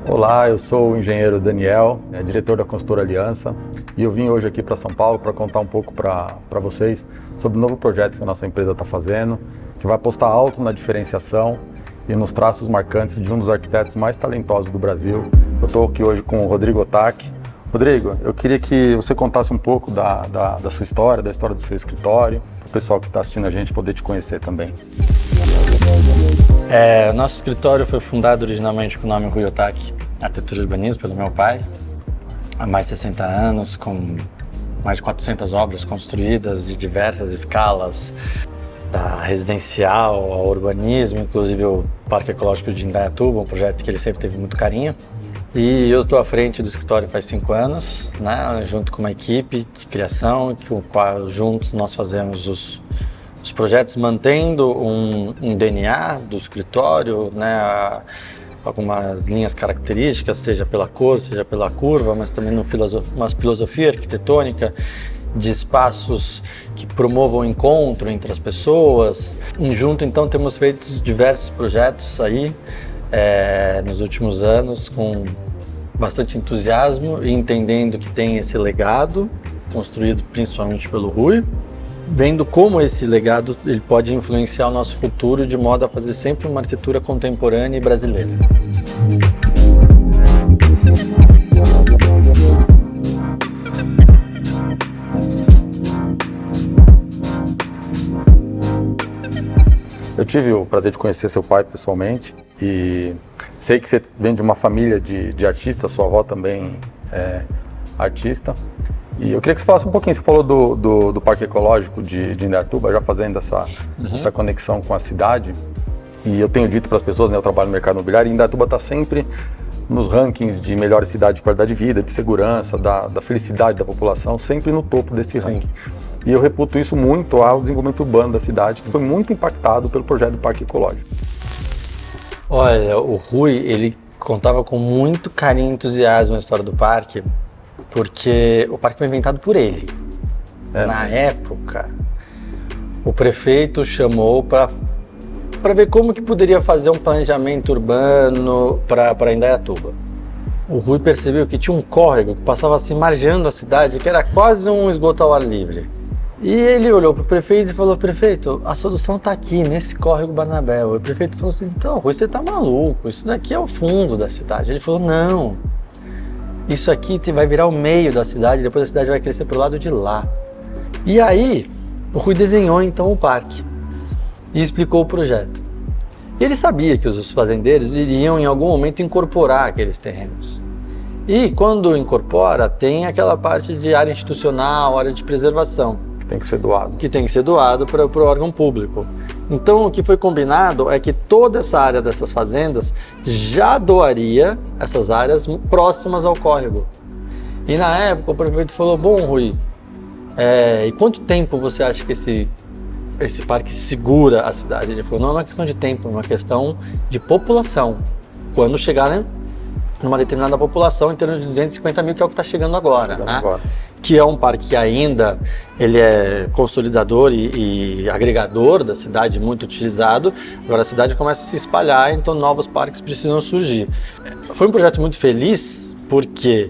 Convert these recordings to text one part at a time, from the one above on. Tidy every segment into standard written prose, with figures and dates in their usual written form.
Olá, eu sou o engenheiro Daniel, diretor da consultora Aliança, e eu vim hoje aqui para São Paulo para contar um pouco para vocês sobre o novo projeto que a nossa empresa está fazendo, que vai apostar alto na diferenciação e nos traços marcantes de um dos arquitetos mais talentosos do Brasil. Eu estou aqui hoje com o Rodrigo Otaki. Rodrigo, eu queria que você contasse um pouco da sua história, da história do seu escritório, para o pessoal que está assistindo a gente poder te conhecer também. Nosso escritório foi fundado originalmente com o nome Rui Otaki, Arquitetura e Urbanismo, pelo meu pai, há mais de 60 anos, com mais de 400 obras construídas de diversas escalas, da residencial ao urbanismo, inclusive o Parque Ecológico de Indaiatuba, um projeto que ele sempre teve muito carinho. E eu estou à frente do escritório faz 5 anos, né, junto com uma equipe de criação, com a qual juntos nós fazemos os projetos mantendo um DNA do escritório, né, algumas linhas características, seja pela cor, seja pela curva, mas também uma filosofia arquitetônica de espaços que promovam o encontro entre as pessoas. Junto, então, temos feito diversos projetos aí nos últimos anos com bastante entusiasmo e entendendo que tem esse legado construído principalmente pelo Rui, vendo como esse legado ele pode influenciar o nosso futuro de modo a fazer sempre uma arquitetura contemporânea e brasileira. Eu tive o prazer de conhecer seu pai pessoalmente e sei que você vem de uma família de artistas, sua avó também é artista. E eu queria que você falasse um pouquinho, você falou do Parque Ecológico de Indaiatuba, já fazendo essa conexão com a cidade. E eu tenho dito para as pessoas, né, eu trabalho no mercado imobiliário, e Indaiatuba está sempre nos rankings de melhor cidade de qualidade de vida, de segurança, da felicidade da população, sempre no topo desse ranking. E eu reputo isso muito ao desenvolvimento urbano da cidade, que foi muito impactado pelo projeto do Parque Ecológico. Olha, o Rui, ele contava com muito carinho e entusiasmo na história do parque, porque o parque foi inventado por ele. Na época, o prefeito chamou para ver como que poderia fazer um planejamento urbano para Indaiatuba. O Rui percebeu que tinha um córrego que passava assim margeando a cidade, que era quase um esgoto ao ar livre. E ele olhou para o prefeito e falou: prefeito, a solução está aqui, nesse córrego Barnabéu. E o prefeito falou assim: então, Rui, você está maluco, isso daqui é o fundo da cidade. Ele falou: não, isso aqui vai virar o meio da cidade, depois a cidade vai crescer para o lado de lá. E aí, o Rui desenhou então o parque e explicou o projeto. Ele sabia que os fazendeiros iriam em algum momento incorporar aqueles terrenos. E quando incorpora, tem aquela parte de área institucional, área de preservação. Tem que ser doado. Que tem que ser doado para o órgão público. Então, o que foi combinado é que toda essa área dessas fazendas já doaria essas áreas próximas ao córrego. E na época o prefeito falou: bom, Rui, e quanto tempo você acha que esse parque segura a cidade? Ele falou: não é uma questão de tempo, é uma questão de população. Quando chegar numa determinada população, em termos de 250 mil, que é o que está chegando agora, né? Que é um parque que ainda ele é consolidador e agregador da cidade, muito utilizado. Agora a cidade começa a se espalhar, então novos parques precisam surgir. Foi um projeto muito feliz porque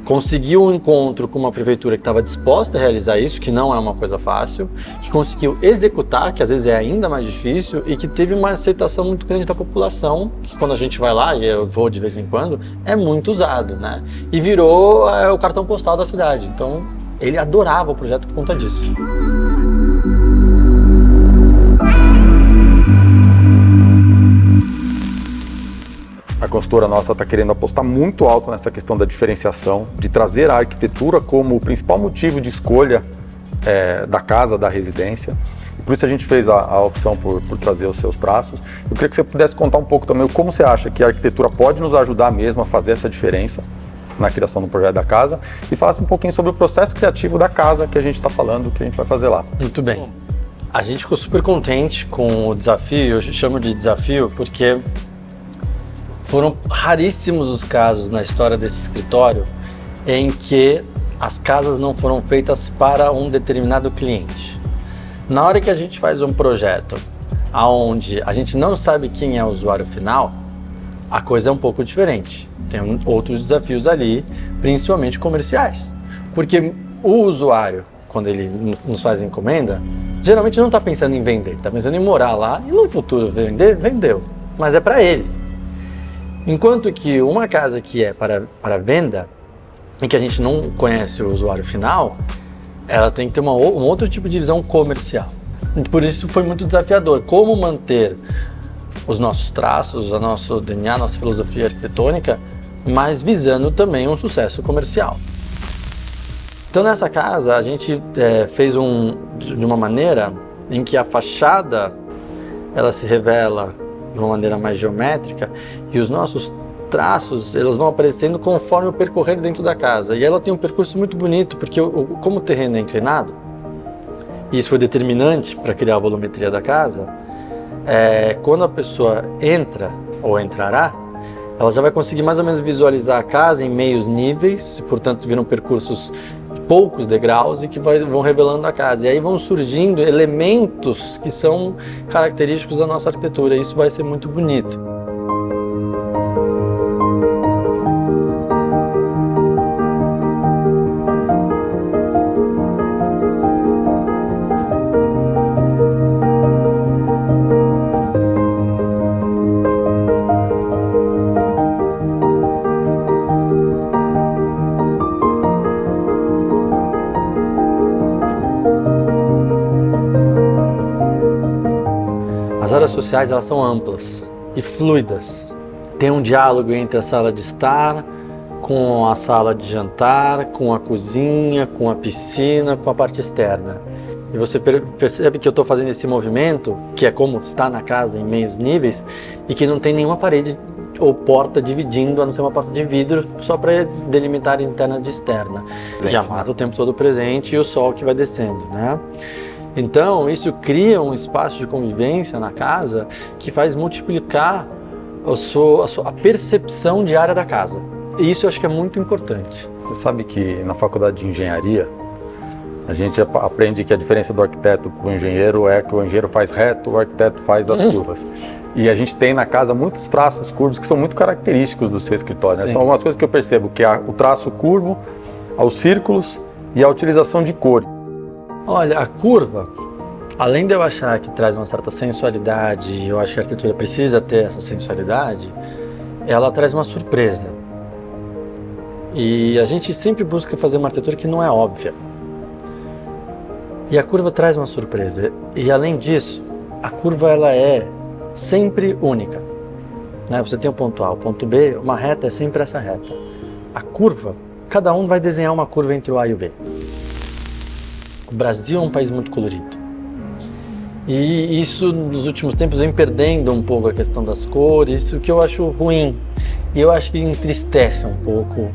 conseguiu um encontro com uma prefeitura que estava disposta a realizar isso, que não é uma coisa fácil, que conseguiu executar, que às vezes é ainda mais difícil, e que teve uma aceitação muito grande da população, que quando a gente vai lá, e eu vou de vez em quando, é muito usado, né? E virou o cartão postal da cidade. Então, ele adorava o projeto por conta disso. A consultora nossa está querendo apostar muito alto nessa questão da diferenciação, de trazer a arquitetura como o principal motivo de escolha da casa, da residência. E por isso a gente fez a opção por trazer os seus traços. Eu queria que você pudesse contar um pouco também como você acha que a arquitetura pode nos ajudar mesmo a fazer essa diferença na criação do projeto da casa, e falasse um pouquinho sobre o processo criativo da casa que a gente está falando, que a gente vai fazer lá. Muito bem. A gente ficou super contente com o desafio, eu chamo de desafio porque foram raríssimos os casos na história desse escritório em que as casas não foram feitas para um determinado cliente. Na hora que a gente faz um projeto onde a gente não sabe quem é o usuário final, a coisa é um pouco diferente. Tem outros desafios ali, principalmente comerciais. Porque o usuário, quando ele nos faz encomenda, geralmente não está pensando em vender, está pensando em morar lá e no futuro vender, vendeu. Mas é para ele. Enquanto que uma casa que é para venda e que a gente não conhece o usuário final, ela tem que ter um outro tipo de visão comercial. Por isso foi muito desafiador. Como manter os nossos traços, o nosso DNA, a nossa filosofia arquitetônica, mas visando também um sucesso comercial. Então nessa casa a gente fez de uma maneira em que a fachada ela se revela de uma maneira mais geométrica e os nossos traços eles vão aparecendo conforme o percorrer dentro da casa. E ela tem um percurso muito bonito porque como o terreno é inclinado, e isso foi determinante para criar a volumetria da casa, quando a pessoa entra ou entrará, ela já vai conseguir mais ou menos visualizar a casa em meios níveis, portanto viram percursos de poucos degraus e que vão revelando a casa. E aí vão surgindo elementos que são característicos da nossa arquitetura, e isso vai ser muito bonito. As áreas sociais elas são amplas e fluidas. Tem um diálogo entre a sala de estar, com a sala de jantar, com a cozinha, com a piscina, com a parte externa. E você percebe que eu estou fazendo esse movimento, que é como está na casa em meios níveis, e que não tem nenhuma parede ou porta dividindo, a não ser uma porta de vidro, só para delimitar interna de externa. E a mata o tempo todo presente e o sol que vai descendo, né? Então, isso cria um espaço de convivência na casa que faz multiplicar a percepção diária da casa. E isso eu acho que é muito importante. Você sabe que na faculdade de engenharia, a gente aprende que a diferença do arquiteto para o engenheiro é que o engenheiro faz reto, o arquiteto faz as curvas. E a gente tem na casa muitos traços curvos que são muito característicos do seu escritório, né? São algumas coisas que eu percebo, que é o traço curvo, os círculos e a utilização de cor. Olha, a curva, além de eu achar que traz uma certa sensualidade, e eu acho que a arquitetura precisa ter essa sensualidade, ela traz uma surpresa. E a gente sempre busca fazer uma arquitetura que não é óbvia. E a curva traz uma surpresa. E além disso, a curva ela é sempre única, né? Você tem o ponto A, o ponto B, uma reta é sempre essa reta. A curva, cada um vai desenhar uma curva entre o A e o B. O Brasil é um país muito colorido. E isso, nos últimos tempos, vem perdendo um pouco a questão das cores, o que eu acho ruim. E eu acho que entristece um pouco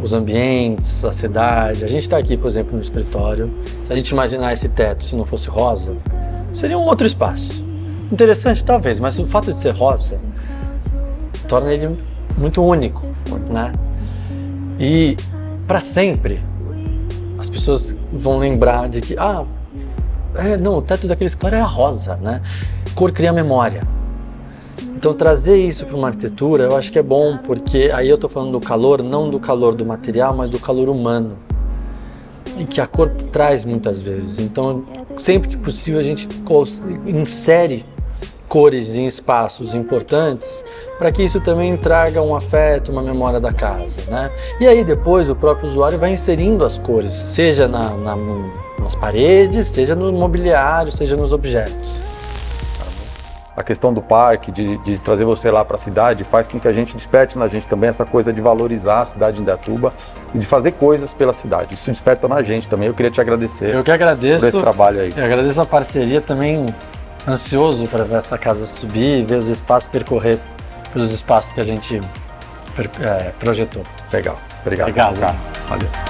os ambientes, a cidade. A gente está aqui, por exemplo, no escritório. Se a gente imaginar esse teto, se não fosse rosa, seria um outro espaço. Interessante, talvez, mas o fato de ser rosa torna ele muito único, né? E, para sempre, as pessoas vão lembrar de que, não, o teto daquele escritório é rosa, né? Cor cria memória. Então trazer isso para uma arquitetura eu acho que é bom, porque aí eu estou falando do calor, não do calor do material, mas do calor humano. E que a cor traz muitas vezes. Então, sempre que possível a gente insere cores em espaços importantes para que isso também traga um afeto, uma memória da casa, né? E aí depois o próprio usuário vai inserindo as cores, seja nas paredes, seja no mobiliário, seja nos objetos. A questão do parque, de trazer você lá para a cidade, faz com que a gente desperte na gente também essa coisa de valorizar a cidade de Indaiatuba e de fazer coisas pela cidade. Isso desperta na gente também. Eu queria te agradecer. Eu que agradeço por esse trabalho aí. Eu agradeço a parceria também, ansioso para ver essa casa subir e ver os espaços percorrer pelos espaços que a gente projetou. Legal. Obrigado. Obrigado. Valeu.